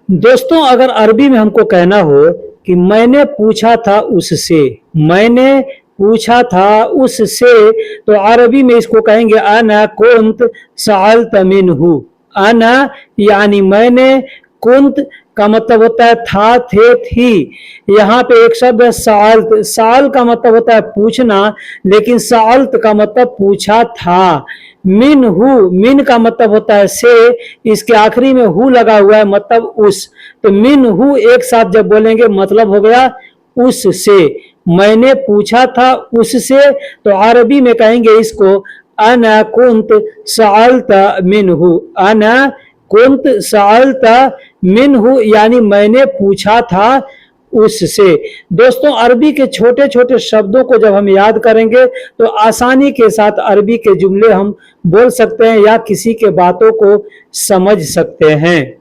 दोस्तों, अगर अरबी में हमको कहना हो कि मैंने पूछा था उससे, मैंने पूछा था उससे, तो अरबी में इसको कहेंगे अना कुंत सअल्त मिन्हु। अना यानी मैंने, कुंत का मतलब होता है था, थे, थी। यहाँ पे एक शब्द है साल्त। साल का मतलब होता है पूछना, लेकिन साल्त का मतलब पूछा था। मिन हु, मिन का मतलब होता है से, इसके आखिरी में हु लगा हुआ है, मतलब उस। तो मिन हु एक साथ जब बोलेंगे मतलब हो गया उससे। मैंने पूछा था उससे, तो अरबी में कहेंगे इसको अना कुंत सअल्त मिन्हु। अना कुंत सअल्त मिन्हु यानी मैंने पूछा था उससे। दोस्तों, अरबी के छोटे छोटे शब्दों को जब हम याद करेंगे तो आसानी के साथ अरबी के जुमले हम बोल सकते हैं या किसी के बातों को समझ सकते हैं।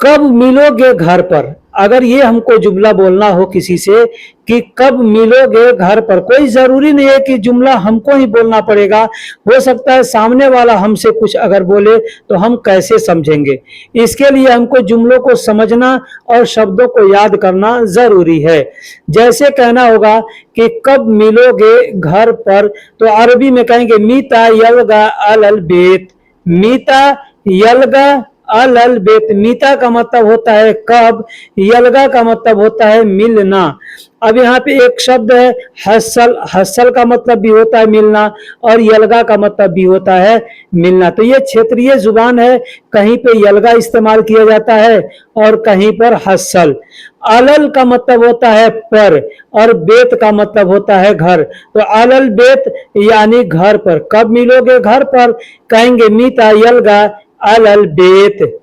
कब मिलोगे घर पर, अगर ये हमको जुमला बोलना हो किसी से कि कब मिलोगे घर पर, कोई जरूरी नहीं है कि जुमला हमको ही बोलना पड़ेगा। हो सकता है सामने वाला हमसे कुछ अगर बोले तो हम कैसे समझेंगे। इसके लिए हमको जुमलों को समझना और शब्दों को याद करना जरूरी है। जैसे कहना होगा कि कब मिलोगे घर पर, तो अरबी में कहेंगे मीता यलगा अलल बेत। मीता यलगा अलल बेत। मीता का मतलब होता है कब, यलगा का मतलब होता है मिलना। अब यहाँ पे एक शब्द है हसल। हसल का मतलब भी होता है मिलना और यलगा का मतलब भी होता है मिलना। तो ये क्षेत्रीय जुबान है, कहीं पे यलगा इस्तेमाल किया जाता है और कहीं पर हसल। अलल का मतलब होता है पर और बेत का मतलब होता है घर। तो अलल बेत यानी घर पर। कब मिलोगे घर पर, कहेंगे मीता यलगा अलल बेत।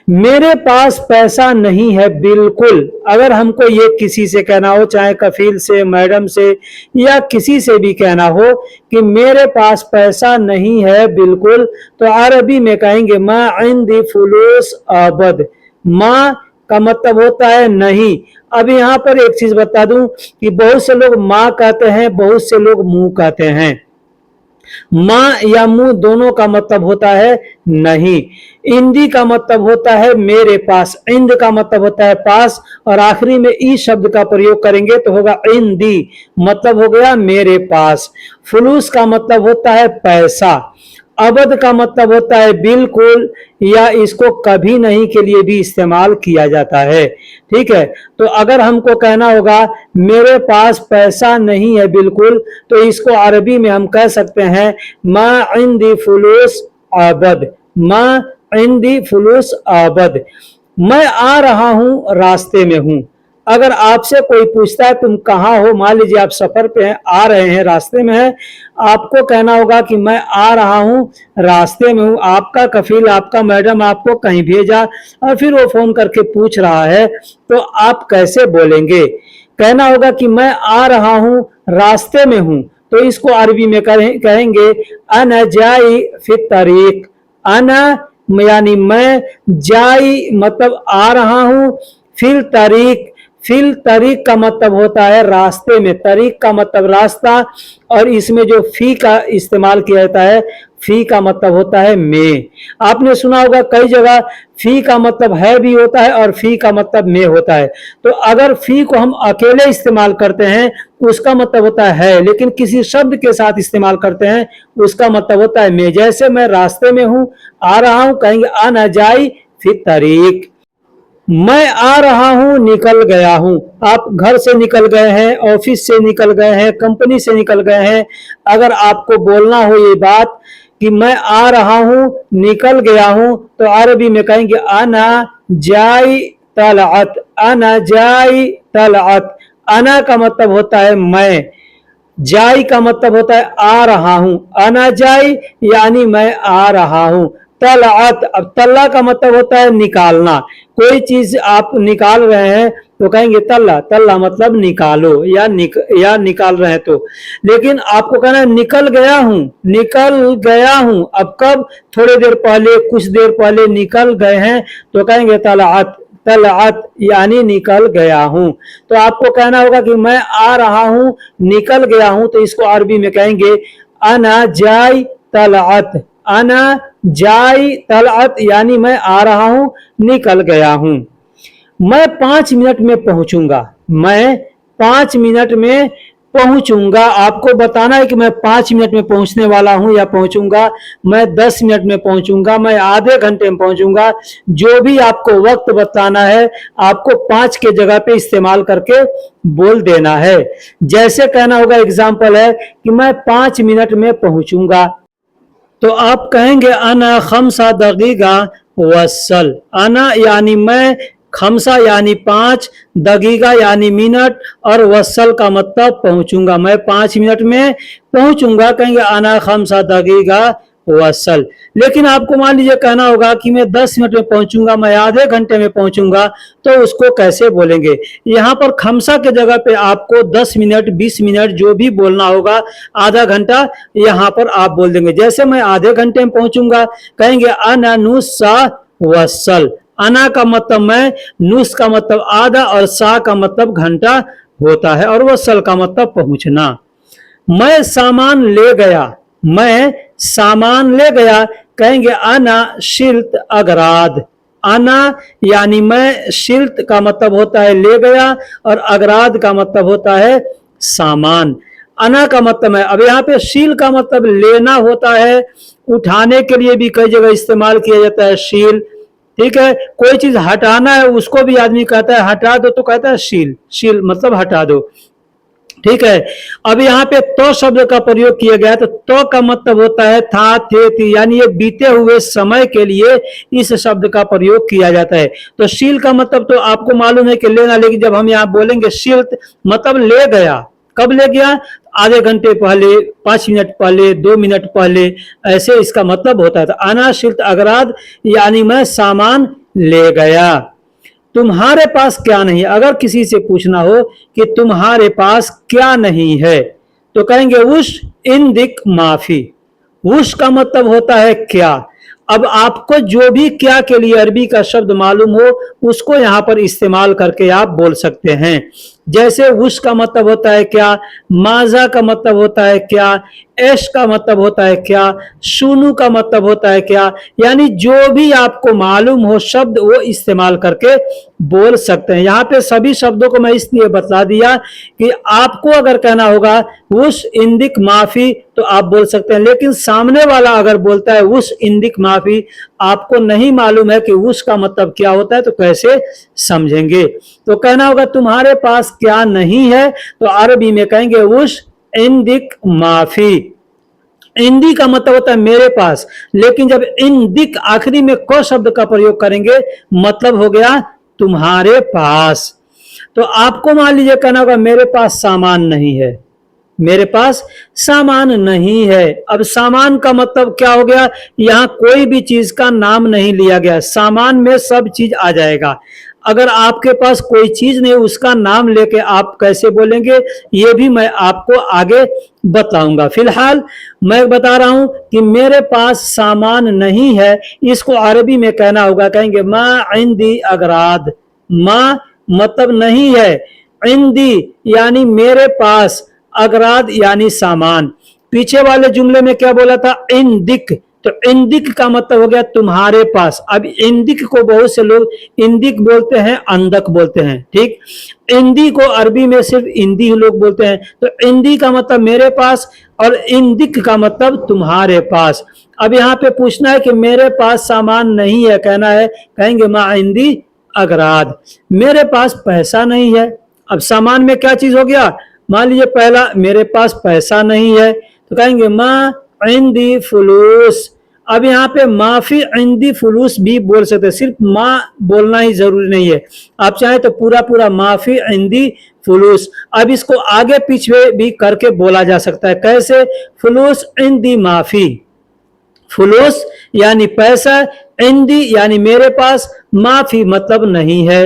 मेरे पास पैसा नहीं है बिल्कुल, अगर हमको ये किसी से कहना हो, चाहे कफील से, मैडम से या किसी से भी कहना हो कि मेरे पास पैसा नहीं है बिल्कुल, तो अरबी में कहेंगे मा इंदी फुलूस अबद। माँ का मतलब होता है नहीं। अब यहाँ पर एक चीज बता दूं कि बहुत से लोग माँ कहते हैं, बहुत से लोग मुंह कहते हैं। माँ या मुंह दोनों का मतलब होता है नहीं। इंदी का मतलब होता है मेरे पास। इंद का मतलब होता है पास और आखिरी में ई शब्द का प्रयोग करेंगे तो होगा इंदी, मतलब हो गया मेरे पास। फुलूस का मतलब होता है पैसा। अबद का मतलब होता है बिल्कुल या इसको कभी नहीं के लिए भी इस्तेमाल किया जाता है। ठीक है, तो अगर हमको कहना होगा मेरे पास पैसा नहीं है बिल्कुल, तो इसको अरबी में हम कह सकते हैं मा इंदी फुलूस अबद। मा इंदी फुलूस अबद। मैं आ रहा हूं, रास्ते में हूं। अगर आपसे कोई पूछता है तुम कहाँ हो, मान लीजिए आप सफर पे हैं, आ रहे हैं, रास्ते में हैं, आपको कहना होगा कि मैं आ रहा हूं, रास्ते में हूं। आपका कफील, आपका मैडम आपको कहीं भेजा और फिर वो फोन करके पूछ रहा है, तो आप कैसे बोलेंगे। कहना होगा कि मैं आ रहा हूं, रास्ते में हूं, तो इसको अरबी में कहेंगे अना जाई फित तरीक। अना यानी मैं, जाई मतलब आ रहा हूं, फिल तरीक। फिल तरीक का मतलब होता है रास्ते में, तरीक का मतलब रास्ता, और इसमें जो फी का इस्तेमाल किया जाता है, फी का मतलब होता है में। आपने सुना होगा कई जगह फी का मतलब है भी होता है और फी का मतलब में होता है। तो अगर फी को हम अकेले इस्तेमाल करते हैं उसका मतलब होता है, लेकिन किसी शब्द के साथ इस्तेमाल करते हैं उसका मतलब होता है में। जैसे मैं रास्ते में हूं, आ रहा हूं, कहेंगे आना जाई फिर तरीक। मैं आ रहा हूं, निकल गया हूं। आप घर से निकल गए हैं, ऑफिस से निकल गए हैं, कंपनी से निकल गए हैं, अगर आपको बोलना हो ये बात कि मैं आ रहा हूं, निकल गया हूं, तो अरबी में कहेंगे आना जाई तलअत। आना जाई तलअत। आना का मतलब होता है मैं, जाई का मतलब होता है आ रहा हूं। आना जाई यानी मैं आ रहा हूं। तलअत, अब तल्ला का मतलब होता है निकालना। कोई चीज आप निकाल रहे हैं तो कहेंगे तल्ला। तल्ला मतलब निकालो या निकाल रहे हैं तो। लेकिन आपको कहना है निकल गया हूं, निकल गया हूं। अब कब, थोड़ी देर पहले, कुछ देर पहले निकल गए हैं, तो कहेंगे तलअत। तलअत यानी निकल गया हूं। तो आपको कहना होगा कि मैं आ रहा हूं, निकल गया हूं, तो इसको अरबी में कहेंगे अना जाई तलअत। अना जाई तलअत यानी मैं आ रहा हूं, निकल गया हूं। मैं 5 मिनट में पहुंचूंगा, मैं 5 मिनट में पहुंचूंगा। आपको बताना है कि मैं 5 मिनट में पहुंचने वाला हूं या पहुंचूंगा, मैं 10 मिनट में पहुंचूंगा, मैं आधे घंटे में पहुंचूंगा। जो भी आपको वक्त बताना है आपको 5 के जगह पे इस्तेमाल करके बोल देना है। जैसे कहना होगा, एग्जाम्पल है कि मैं 5 मिनट में पहुंचूंगा, तो आप कहेंगे अना खमसा दगीगा वसल। अना यानी मैं, खमसा यानी 5, दगीगा यानी मिनट, और वसल का मतलब पहुंचूंगा। मैं 5 मिनट में पहुंचूंगा, कहेंगे अना खमसा दगीगा वसल। लेकिन आपको मान लीजिए कहना होगा कि मैं 10 मिनट में पहुंचूंगा, मैं आधे घंटे में पहुंचूंगा, तो उसको कैसे बोलेंगे? यहाँ पर खमसा के जगह पे आपको 10 मिनट, 20 मिनट जो भी बोलना होगा, आधा घंटा यहाँ पर आप बोल देंगे। जैसे मैं आधे घंटे में पहुंचूंगा, कहेंगे अना नुसा वसल। अना का मतलब मैं, नुस का मतलब आधा, और सा का मतलब घंटा होता है, और वसल का मतलब पहुंचना। मैं सामान ले गया, मैं सामान ले गया, कहेंगे अना शिल्त अगराद। अना यानी मैं, शिल्त का मतलब होता है ले गया, और अगराद का मतलब होता है सामान। अना का मतलब है, अब यहाँ पे शील का मतलब लेना होता है, उठाने के लिए भी कई जगह इस्तेमाल किया जाता है शील। ठीक है, कोई चीज हटाना है उसको भी आदमी कहता है हटा दो, तो कहता है शील। शील मतलब हटा दो। ठीक है, अब यहाँ पे तो शब्द का प्रयोग किया गया, तो का मतलब होता है था, थे, थी, यानी ये बीते हुए समय के लिए इस शब्द का प्रयोग किया जाता है। तो शील का मतलब तो आपको मालूम है कि लेना, लेकिन जब हम यहाँ बोलेंगे शील्त मतलब ले गया, कब ले गया? आधे घंटे पहले, 5 मिनट पहले, 2 मिनट पहले, ऐसे इसका मतलब होता है। तो अना शिल्त अगराद यानी मैं सामान ले गया। तुम्हारे पास क्या नहीं? अगर किसी से पूछना हो कि तुम्हारे पास क्या नहीं है, तो कहेंगे उश इंदिक माफी। उश का मतलब होता है क्या। अब आपको जो भी क्या के लिए अरबी का शब्द मालूम हो, उसको यहां पर इस्तेमाल करके आप बोल सकते हैं। जैसे उश का मतलब होता है क्या, माजा का मतलब होता है क्या, एश का मतलब होता है क्या, शुनू का मतलब होता है क्या, यानी जो भी आपको मालूम हो शब्द वो इस्तेमाल करके बोल सकते हैं। यहाँ पे सभी शब्दों को मैं इसलिए बता दिया कि आपको अगर कहना होगा उस इंदिक माफी, तो आप बोल सकते हैं। लेकिन सामने वाला अगर बोलता है उस इंदिक माफी, आपको नहीं मालूम है कि उस का मतलब क्या होता है, तो कैसे समझेंगे? तो कहना होगा तुम्हारे पास क्या नहीं है, तो अरबी में कहेंगे उस इंदिक माफी। इंदी का मतलब होता है मेरे पास, लेकिन जब इंदिक आखिरी में क शब्द का प्रयोग करेंगे, मतलब हो गया तुम्हारे पास। तो आपको मान लीजिए कहना होगा मेरे पास सामान नहीं है, मेरे पास सामान नहीं है। अब सामान का मतलब क्या हो गया? यहां कोई भी चीज का नाम नहीं लिया गया, सामान में सब चीज आ जाएगा। अगर आपके पास कोई चीज नहीं, उसका नाम लेके आप कैसे बोलेंगे, ये भी मैं आपको आगे बताऊंगा। फिलहाल मैं बता रहा हूं कि मेरे पास सामान नहीं है, इसको अरबी में कहना होगा, कहेंगे मा इंदी अगराद। मा मतलब नहीं है, इंदी यानी मेरे पास, अगराद यानी सामान। पीछे वाले जुमले में क्या बोला था? इंदिक। तो इंदिक का मतलब हो गया तुम्हारे पास। अब इंदिक को बहुत से लोग इंदिक बोलते हैं, अंदक बोलते हैं। ठीक, इंदी को अरबी में सिर्फ इंदी ही लोग बोलते हैं। तो इंदी का मतलब मेरे पास, और इंदिक का मतलब तुम्हारे पास। अब यहाँ पे पूछना है कि मेरे पास सामान नहीं है, कहना है, कहेंगे मा इंदी अगराद। मेरे पास पैसा नहीं है। अब सामान में क्या चीज हो गया? मान लीजिए पहला, मेरे पास पैसा नहीं है, तो कहेंगे मा इंदी फुलूस। अब यहाँ पे माफी इंदी फुलूस भी बोल सकते हैं, सिर्फ माँ बोलना ही जरूरी नहीं है, आप चाहे तो पूरा पूरा माफी इंदी फुलूस। अब इसको आगे पीछे भी करके बोला जा सकता है। कैसे? फुलूस इंदी माफी। फुलूस यानी पैसा, इंदी यानी मेरे पास, माफी मतलब नहीं है।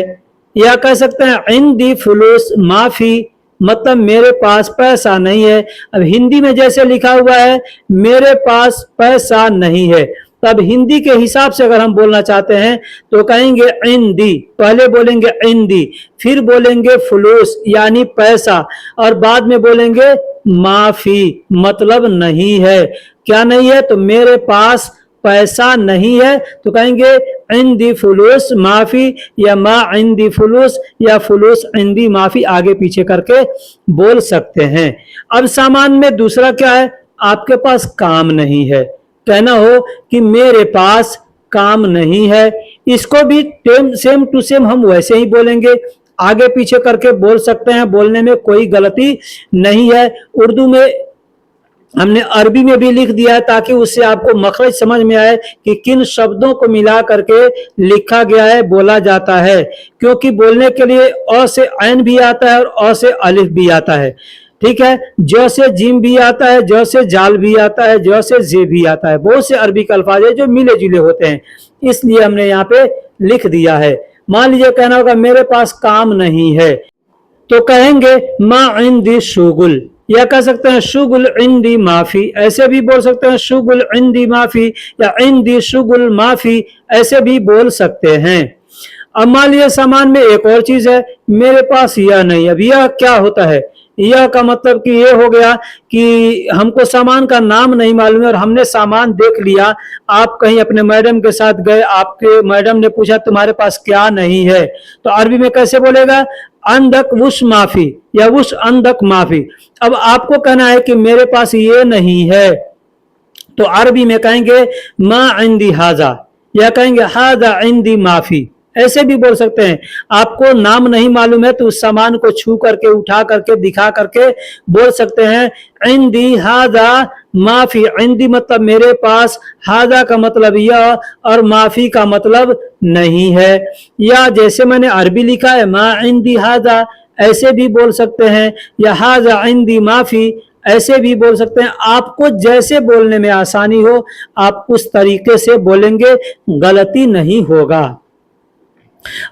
या कह सकते हैं इंदी फुलूस माफी, मतलब मेरे पास पैसा नहीं है। अब हिंदी में जैसे लिखा हुआ है मेरे पास पैसा नहीं है, तब हिंदी के हिसाब से अगर हम बोलना चाहते हैं तो कहेंगे इंदी, पहले बोलेंगे इंदी, फिर बोलेंगे फुलूस यानी पैसा, और बाद में बोलेंगे माफी मतलब नहीं है। क्या नहीं है? तो मेरे पास पैसा नहीं है तो कहेंगे इंदी फुलूस माफी, या मा इंदी फुलूस, या फुलूस इंदी माफी, आगे पीछे करके बोल सकते हैं। अब सामान में दूसरा क्या है, आपके पास काम नहीं है, कहना हो कि मेरे पास काम नहीं है, इसको भी सेम टू सेम हम वैसे ही बोलेंगे, आगे पीछे करके बोल सकते हैं, बोलने में कोई गलती नहीं है। उर्दू में हमने अरबी में भी लिख दिया है ताकि उससे आपको मखरज समझ में आए कि किन शब्दों को मिला करके लिखा गया है, बोला जाता है, क्योंकि बोलने के लिए अ से ऐन भी आता है और अ से अलिफ भी आता है, ठीक है, ज से जिम भी आता है, ज से जाल भी आता है, ज से जे भी आता है, बहुत से अरबी के अल्फाज है जो मिले जुले होते हैं, इसलिए हमने यहाँ पे लिख दिया है। मान लीजिए कहना होगा मेरे पास काम नहीं है, तो कहेंगे मा इंदी शुगुल, या कह सकते हैं शुगुल इंदी माफी, ऐसे भी बोल सकते हैं शुगुल इंदी माफी, या इंदी शुगुल माफी, ऐसे भी बोल सकते हैं। अब मान लीजिए सामान में एक और चीज है, मेरे पास यह नहीं। अब यह क्या होता है, यह का मतलब कि ये हो गया कि हमको सामान का नाम नहीं मालूम है और हमने सामान देख लिया, आप कहीं अपने मैडम के साथ गए, आपके मैडम ने पूछा तुम्हारे पास क्या नहीं है, तो अरबी में कैसे बोलेगा, अंदक वुश माफी या वुश अंदक माफी। अब आपको कहना है कि मेरे पास ये नहीं है, तो अरबी में कहेंगे मा इंदी हाजा, या कहेंगे हाजा इंदी माफी, ऐसे भी बोल सकते हैं। आपको नाम नहीं मालूम है तो उस सामान को छू करके, उठा करके, दिखा करके बोल सकते हैं इंदी हाजा माफी, इंदी मतलब मेरे पास, हाजा का मतलब यह, और माफी का मतलब नहीं है। या जैसे मैंने अरबी लिखा है मा इंदी हाजा, ऐसे भी बोल सकते हैं, या हाजा इंदी माफी, ऐसे भी बोल सकते हैं। आपको जैसे बोलने में आसानी हो आप उस तरीके से बोलेंगे, गलती नहीं होगा।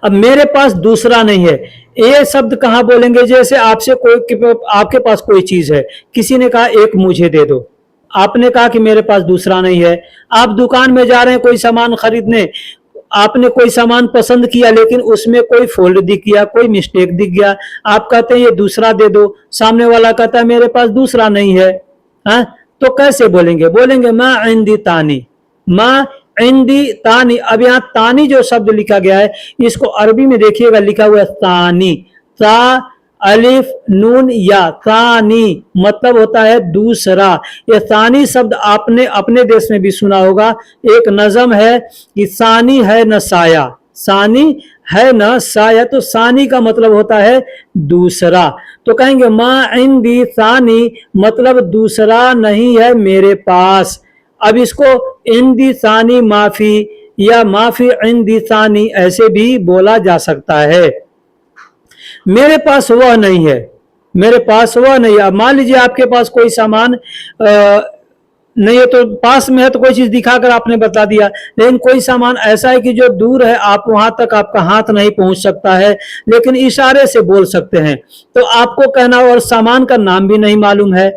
अब मेरे पास दूसरा नहीं है, ये शब्द कहां बोलेंगे, जैसे आपसे कोई, आपके पास कोई चीज है, किसी ने कहा एक मुझे दे दो, आपने कहा कि मेरे पास दूसरा नहीं है। आप दुकान में जा रहे हैं कोई सामान खरीदने, आपने कोई सामान पसंद किया लेकिन उसमें कोई फॉल्ट दिख गया, कोई मिस्टेक दिख गया, आप कहते हैं ये दूसरा दे दो, सामने वाला कहता है मेरे पास दूसरा नहीं है, हाँ, तो कैसे बोलेंगे, बोलेंगे मा इंदी तानी, मा इंदी तानी। अब यहाँ तानी जो शब्द लिखा गया है, इसको अरबी में देखिएगा लिखा हुआ है तानी, ता अलिफ नून या, तानी मतलब होता है दूसरा। ये तानी शब्द आपने अपने देश में भी सुना होगा, एक नज़म है कि सानी है न साया, सानी है न साया, तो सानी का मतलब होता है दूसरा। तो कहेंगे मा इंदी सानी मतलब दूसरा नहीं है मेरे पास। अब इसको इंदी सानी माफी या माफी इंदी सानी ऐसे भी बोला जा सकता है। मेरे पास वह नहीं है, मेरे पास वह नहीं है। अब मान लीजिए आपके पास कोई सामान नहीं है, तो पास में है तो कोई चीज दिखाकर आपने बता दिया, लेकिन कोई सामान ऐसा है कि जो दूर है, आप वहां तक आपका हाथ नहीं पहुंच सकता है, लेकिन इशारे से बोल सकते हैं, तो आपको कहना, और सामान का नाम भी नहीं मालूम है,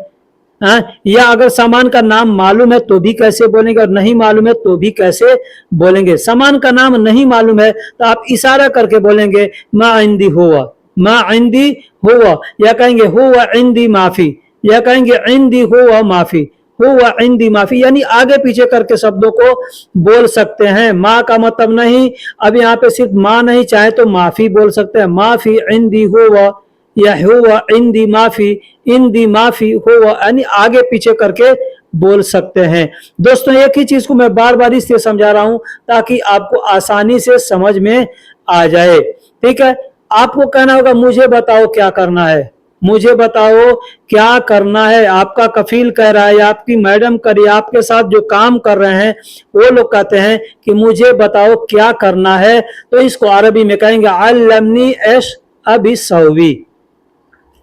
या अगर सामान का नाम मालूम है तो भी कैसे बोलेंगे, और नहीं मालूम है तो भी कैसे बोलेंगे। सामान का नाम नहीं मालूम है तो आप इशारा करके बोलेंगे मा इंदी हुआ, मा इंदी हुआ, या कहेंगे हुआ इंदी माफी, या कहेंगे इंदी हुआ माफी, हुआ इंदी माफी, यानी आगे पीछे करके शब्दों को बोल सकते हैं। माँ का मतलब नहीं, अब यहाँ पे सिर्फ माँ नहीं, चाहे तो माफी बोल सकते हैं, माफी इंदी हुआ, या हुआ इंदी माफी, इंदी माफी हुआ, यानी आगे पीछे करके बोल सकते हैं। दोस्तों एक ही चीज को मैं बार बार इसलिए समझा रहा हूं ताकि आपको आसानी से समझ में आ जाए, ठीक है। आपको कहना होगा मुझे बताओ क्या करना है, मुझे बताओ क्या करना है, आपका कफील कह रहा है, आपकी मैडम कर रही है, आपके साथ जो काम कर रहे हैं वो लोग कहते हैं कि मुझे बताओ क्या करना है, तो इसको अरबी में कहेंगे अल्लमनी एश अबी सौवी।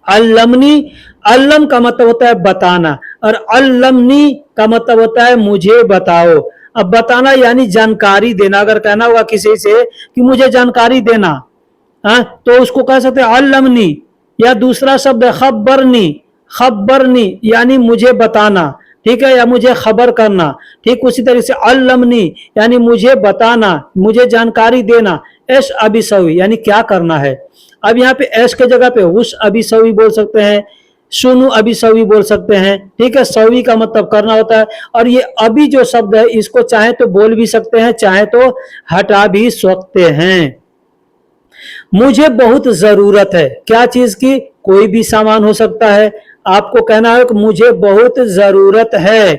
अल्लमनी, अल्लम का मतलब होता है बताना, और अल्लमनी का मतलब होता है मुझे बताओ। अब बताना यानी जानकारी देना, अगर कहना होगा किसी से कि मुझे जानकारी देना, तो उसको कह सकते हैं अल्लमनी, या दूसरा शब्द है खब्बरनी, खब्बरनी यानी मुझे बताना, ठीक है, या मुझे खबर करना, ठीक उसी तरह से अल्लमनी यानी मुझे बताना, मुझे जानकारी देना। एश अबी सवी यानी क्या करना है। अब यहाँ पे एश के जगह पे उस अबी सवी बोल सकते हैं, सुनु अभी सवी बोल सकते हैं, ठीक है। सवी का मतलब करना होता है। और ये अभी जो शब्द है इसको चाहे तो बोल भी सकते हैं, चाहे तो हटा भी सकते हैं। मुझे बहुत जरूरत है, क्या चीज की? कोई भी सामान हो सकता है। आपको कहना है कि मुझे बहुत जरूरत है।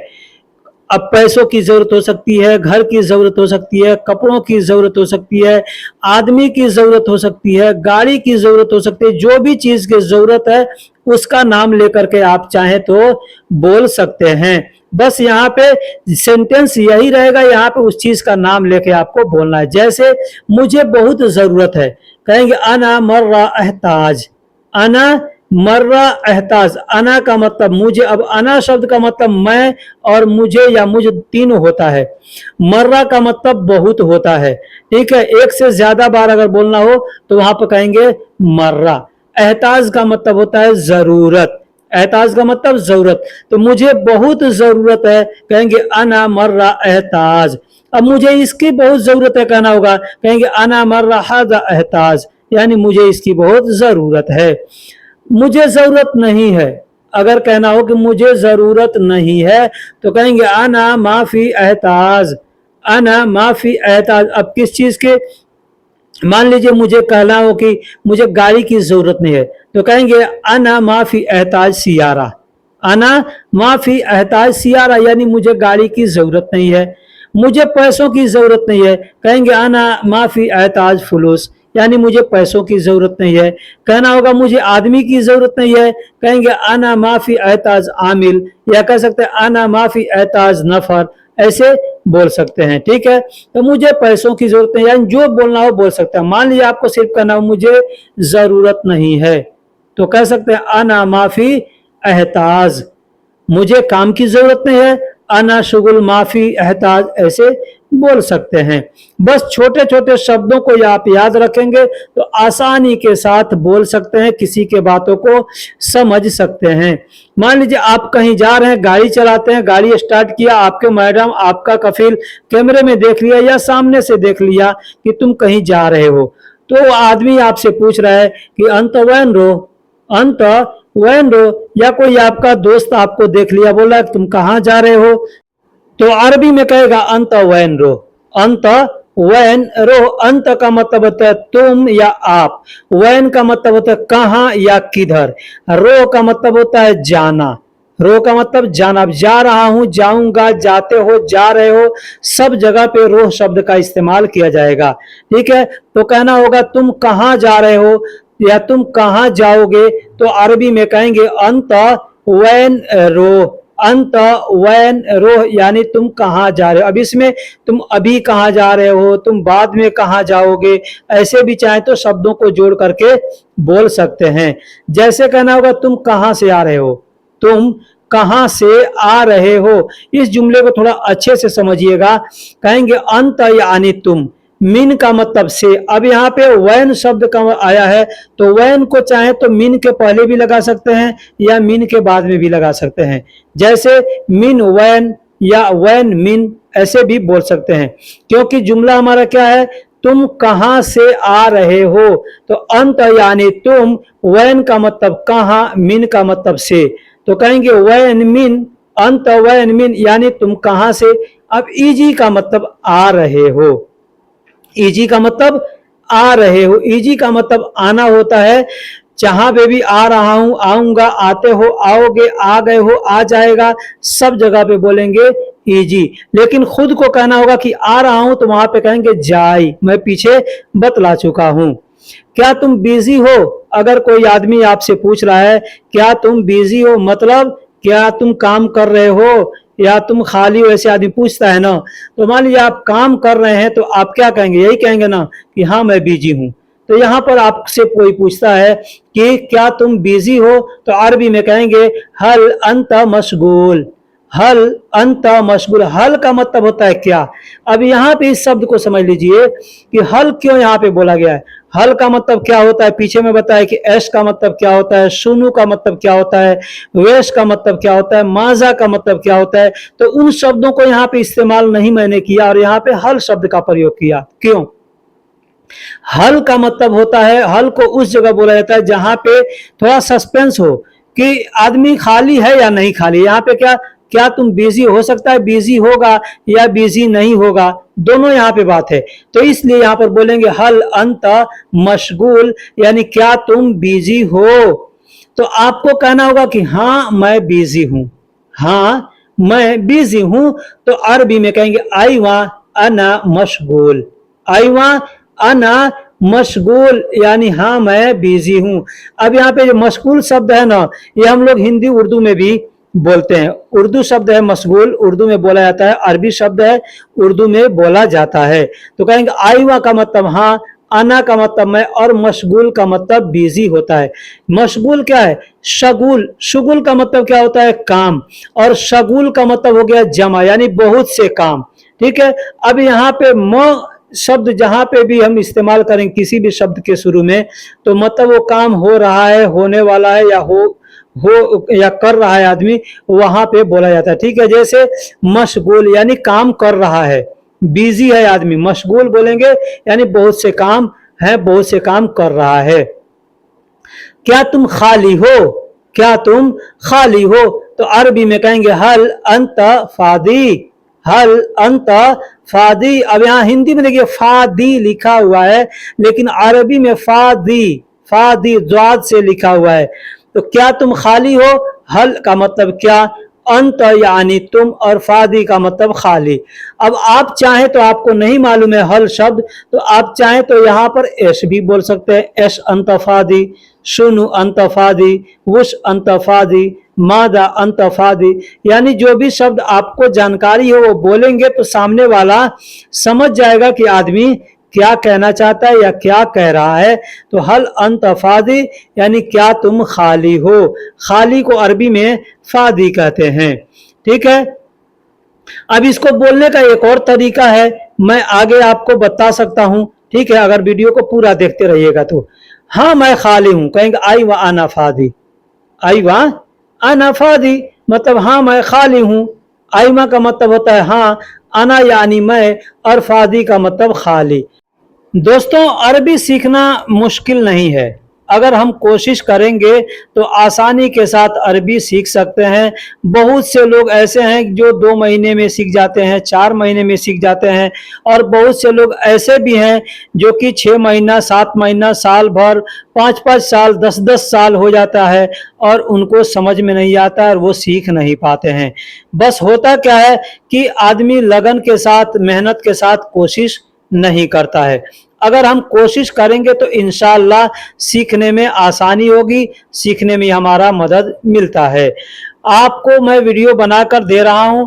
अब पैसों की जरूरत हो सकती है, घर की जरूरत हो सकती है, कपड़ों की जरूरत हो सकती है, आदमी की जरूरत हो सकती है, गाड़ी की जरूरत हो सकती है। जो भी चीज की जरूरत है उसका नाम लेकर के आप चाहे तो बोल सकते हैं। बस यहाँ पे सेंटेंस यही रहेगा, यहाँ पे उस चीज का नाम लेके आपको बोलना है। जैसे मुझे बहुत जरूरत है, कहेंगे अना मर्रा एहताज। अना मर्रा एहताज। अना का मतलब मुझे। अब अना शब्द का मतलब मैं और मुझे या मुझे तीनों होता है। मर्रा का मतलब बहुत होता है, ठीक है। एक से ज्यादा बार अगर बोलना हो तो वहां पर कहेंगे मर्रा। एहताज का मतलब होता है जरूरत। एहताज का मतलब जरूरत। तो मुझे बहुत जरूरत है, कहेंगे अना मर्रा एहताज। अब मुझे इसकी बहुत जरूरत है कहना होगा, कहेंगे अना मर्रा हादा एहताज, यानी मुझे इसकी बहुत जरूरत है। मुझे जरूरत नहीं है, अगर कहना हो कि मुझे जरूरत नहीं है तो कहेंगे अना माफी एहताज। अना माफी एहताज। अब किस चीज के? मान लीजिए मुझे कहना हो कि मुझे गाड़ी की जरूरत नहीं है तो कहेंगे अना माफी एहताज सियारा। अना माफी एहताज सियारा, यानी मुझे गाड़ी की जरूरत नहीं है। मुझे पैसों की जरूरत नहीं है, कहेंगे अना माफी एहताज फुलूस, यानी मुझे पैसों की जरूरत नहीं है। कहना होगा मुझे आदमी की जरूरत नहीं है, कहेंगे अना माफी एहताज आमिल, या कह सकते हैं अना माफी एहताज नफर। ऐसे बोल सकते हैं, ठीक है। तो मुझे पैसों की जरूरत नहीं, यानी जो बोलना हो बोल सकते हैं। मान लीजिए आपको सिर्फ कहना हो मुझे जरूरत नहीं है तो कह सकते हैं अना माफी एहताज। मुझे काम की जरूरत नहीं है, अना शुगुल माफी एहताज, ऐसे बोल सकते हैं। बस छोटे छोटे शब्दों को आप याद रखेंगे तो आसानी के साथ बोल सकते हैं, किसी के बातों को समझ सकते हैं। मान लीजिए आप कहीं जा रहे हैं, गाड़ी चलाते हैं, गाड़ी स्टार्ट किया, आपके मैडम आपका कफिल कैमरे में देख लिया या सामने से देख लिया कि तुम कहीं जा रहे हो, तो वो आदमी आपसे पूछ रहा है कि अंत वैन रो, अंत वैन रो, या कोई आपका दोस्त आपको देख लिया, बोला तुम कहाँ जा रहे हो, तो अरबी में कहेगा अंत वैन रो। अंत वैन रो। अंत का मतलब होता है तुम या आप। वैन का मतलब होता है कहाँ या किधर। रो का मतलब होता है जाना। रो का मतलब जाना। जा रहा हूं, जाऊंगा, जाते हो, जा रहे हो, सब जगह पे रो शब्द का इस्तेमाल किया जाएगा, ठीक है। तो कहना होगा तुम कहाँ जा रहे हो या तुम कहाँ जाओगे, तो अरबी में कहेंगे अंत वैन रो। अंत वैन रो, यानी तुम कहाँ जा रहे हो। अब इसमें तुम अभी कहाँ जा रहे हो, तुम बाद में कहाँ जाओगे, ऐसे भी चाहे तो शब्दों को जोड़ करके बोल सकते हैं। जैसे कहना होगा तुम कहाँ से आ रहे हो, तुम कहाँ से आ रहे हो। इस जुमले को थोड़ा अच्छे से समझिएगा। कहेंगे अंत यानी तुम, मिन का मतलब से। अब यहाँ पे वैन शब्द का आया है तो वैन को चाहे तो मिन के पहले भी लगा सकते हैं या मिन के बाद में भी लगा सकते हैं। जैसे मिन वैन या वैन मिन, ऐसे भी बोल सकते हैं, क्योंकि जुमला हमारा क्या है, तुम कहाँ से आ रहे हो। तो अंत यानी तुम, वैन का मतलब कहाँ, मिन का मतलब से। तो कहेंगे वैन मिन, अंत वैन मिन, यानी तुम कहाँ से। अब इजी का मतलब आ रहे हो। इजी का मतलब आ रहे हो। इजी का मतलब आना होता है। जहां पे भी आ रहा हूं, आऊंगा, आते हो, आओगे, आ गए हो, आ जाएगा, सब जगह पे बोलेंगे इजी। लेकिन खुद को कहना होगा कि आ रहा हूं तो वहां पे कहेंगे जाई। मैं पीछे बतला चुका हूं। क्या तुम बिजी हो? अगर कोई आदमी आपसे पूछ रहा है क्या तुम बिजी हो, मतलब क्या तुम काम कर रहे हो या तुम खाली हो, ऐसे आदमी पूछता है ना। तो मान लीजिए आप काम कर रहे हैं तो आप क्या कहेंगे, यही कहेंगे ना कि हाँ मैं बिजी हूं। तो यहाँ पर आपसे कोई पूछता है कि क्या तुम बिजी हो, तो अरबी में कहेंगे हल अंत मशगूल। हल अंत मशगूल। हल का मतलब होता है क्या। अब यहाँ पे इस शब्द को समझ लीजिए कि हल क्यों यहाँ पे बोला गया है। हल का मतलब क्या होता है, पीछे में बताया कि ऐश का मतलब क्या होता है, सुनु का मतलब क्या होता है, वेश का मतलब क्या होता है, माजा का मतलब क्या होता है। तो उन शब्दों को यहाँ पे इस्तेमाल नहीं मैंने किया और यहाँ पे हल शब्द का प्रयोग किया। क्यों? हल का मतलब होता है, हल को उस जगह बोला जाता है जहां पे थोड़ा सस्पेंस हो, कि आदमी खाली है या नहीं खाली। यहाँ पे क्या तुम बिजी हो सकता है बिजी होगा या बिजी नहीं होगा, दोनों यहाँ पे बात है। तो इसलिए यहाँ पर बोलेंगे हल अंत मशगूल, यानी क्या तुम बिजी हो। तो आपको कहना होगा कि हाँ मैं बिजी हूं, हाँ मैं बिजी हूं। तो अरबी में कहेंगे आईवा अना मशगूल, आईवा अना मशगूल, यानी हाँ मैं बिजी हूं। अब यहाँ पे जो मशगूल शब्द है ना, ये हम लोग हिंदी उर्दू में भी बोलते हैं। उर्दू शब्द है मशगूल, उर्दू में बोला जाता है, अरबी शब्द है उर्दू में बोला जाता है। तो कहेंगे आईवा का मतलब हाँ, आना का मतलब मैं, और मशगूल का मतलब बिजी होता है। मशगूल क्या है? शगुल, शुगुल का मतलब क्या होता है? काम, और शगुल का मतलब हो गया जमा, यानी बहुत से काम। ठीक है। अब यहाँ पे म शब्द जहां पे भी हम इस्तेमाल करें किसी भी शब्द के शुरू में, तो मतलब वो काम हो रहा है, होने वाला है, या हो या कर रहा है आदमी, वहां पे बोला जाता है। ठीक है। जैसे मशगूल यानी काम कर रहा है, बिजी है आदमी, मशगूल बोलेंगे यानी बहुत से काम है, बहुत से काम कर रहा है। क्या तुम खाली हो? क्या तुम खाली हो? तो अरबी में कहेंगे हल अंत फादी, हल अंत फादी। अब यहाँ हिंदी में देखिए फादी लिखा हुआ है, लेकिन अरबी में फादी, फादी द्वाद से लिखा हुआ है। तो क्या तुम खाली हो? हल का मतलब क्या, अंत यानी तुम, और फादी का मतलब खाली। अब आप चाहें तो, आपको नहीं मालूम है हल शब्द, तो आप चाहें तो यहाँ पर एश भी बोल सकते हैं, एश अंतफादी, शुनु अंतफादी, वुश अंतफादी, मादा अंतफादी, यानी जो भी शब्द आपको जानकारी हो वो बोलेंगे तो सामने वाला समझ जाएगा कि आदमी क्या कहना चाहता है या क्या कह रहा है। तो हल अंत फादी यानी क्या तुम खाली हो, खाली को अरबी में फादी कहते हैं। ठीक है। अब इसको बोलने का एक और तरीका है, मैं आगे आपको बता सकता हूं। ठीक है, अगर वीडियो को पूरा देखते रहिएगा तो। हाँ मैं खाली हूं, कहेंगे आई व आना फादी, आई व आना फादी, मतलब हाँ मैं खाली हूं। आईमा का मतलब होता है हाँ, आना यानी मैं, और फादी का मतलब खाली। दोस्तों अरबी सीखना मुश्किल नहीं है, अगर हम कोशिश करेंगे तो आसानी के साथ अरबी सीख सकते हैं। बहुत से लोग ऐसे हैं जो 2 महीने में सीख जाते हैं, 4 महीने में सीख जाते हैं, और बहुत से लोग ऐसे भी हैं जो कि 6 महीना, 7 महीना, साल भर, 5-5 साल, 10-10 साल हो जाता है और उनको समझ में नहीं आता और वो सीख नहीं पाते हैं। बस होता क्या है कि आदमी लगन के साथ, मेहनत के साथ कोशिश नहीं करता है। अगर हम कोशिश करेंगे तो इंशाअल्लाह सीखने में आसानी होगी, सीखने में हमारा मदद मिलता है। आपको मैं वीडियो बनाकर दे रहा हूं,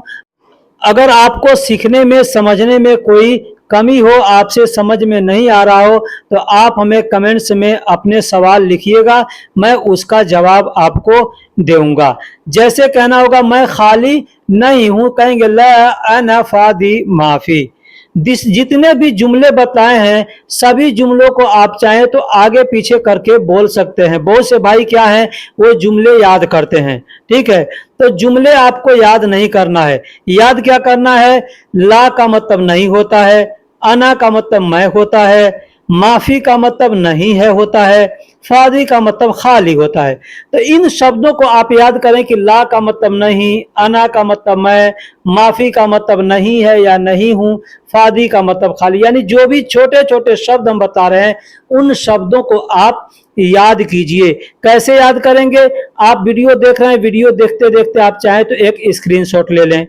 अगर आपको सीखने में, समझने में कोई कमी हो, आपसे समझ में नहीं आ रहा हो, तो आप हमें कमेंट्स में अपने सवाल लिखिएगा, मैं उसका जवाब आपको दूंगा। जैसे कहना होगा मैं खाली नहीं हूं, कहेंगे ला अना फादी माफी। जितने भी जुमले बताए हैं सभी जुमलों को आप चाहें तो आगे पीछे करके बोल सकते हैं। बहुत से भाई क्या है, वो जुमले याद करते हैं। ठीक है, तो जुमले आपको याद नहीं करना है, याद क्या करना है, ला का मतलब नहीं होता है, अना का मतलब मैं होता है, माफी का मतलब नहीं है होता है, फादी का मतलब खाली होता है। तो इन शब्दों को आप याद करें कि ला का मतलब नहीं, अना का मतलब मैं, माफी का मतलब नहीं है या नहीं हूं, फादी का मतलब खाली, यानी जो भी छोटे छोटे शब्द हम बता रहे हैं उन शब्दों को आप याद कीजिए। कैसे याद करेंगे, आप वीडियो देख रहे हैं, वीडियो देखते देखते आप चाहें तो एक स्क्रीनशॉट ले लें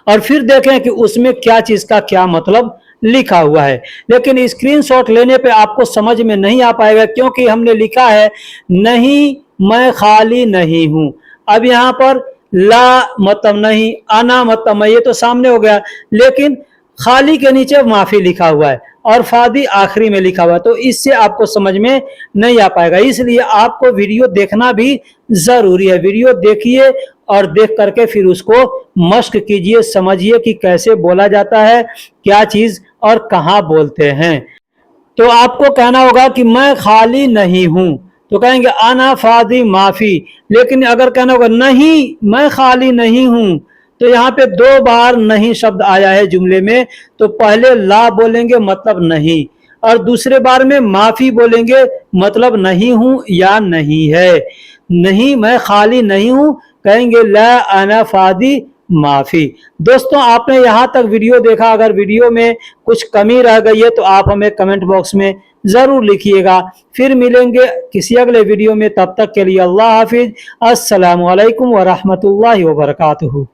और फिर देखें कि उसमें क्या चीज का क्या मतलब लिखा हुआ है। लेकिन स्क्रीनशॉट लेने पे आपको समझ में नहीं आ पाएगा, क्योंकि हमने लिखा है नहीं मैं खाली नहीं हूं। अब यहां पर ला मतलब नहीं, आना मतलब मैं, ये तो सामने हो गया, लेकिन खाली के नीचे माफी लिखा हुआ है और फादी आखिरी में लिखा हुआ है, तो इससे आपको समझ में नहीं आ पाएगा। इसलिए आपको वीडियो देखना भी जरूरी है। वीडियो देखिए और देख करके फिर उसको मश्क कीजिए, समझिए कि कैसे बोला जाता है, क्या चीज और कहाँ बोलते हैं। तो आपको कहना होगा कि मैं खाली नहीं हूं, तो कहेंगे आना फादी माफी। लेकिन अगर कहना होगा नहीं मैं खाली नहीं हूं, तो यहाँ पे 2 बार नहीं शब्द आया है जुमले में, तो पहले ला बोलेंगे मतलब नहीं, और दूसरे बार में माफी बोलेंगे मतलब नहीं हूं या नहीं है। नहीं मैं खाली नहीं हूँ, कहेंगे ला अना फादी माफी। दोस्तों आपने यहाँ तक वीडियो देखा, अगर वीडियो में कुछ कमी रह गई है तो आप हमें कमेंट बॉक्स में जरूर लिखिएगा। फिर मिलेंगे किसी अगले वीडियो में, तब तक के लिए अल्लाह हाफिज। अस्सलामु अलैकुम व रहमतुल्लाहि व बरकातुहू।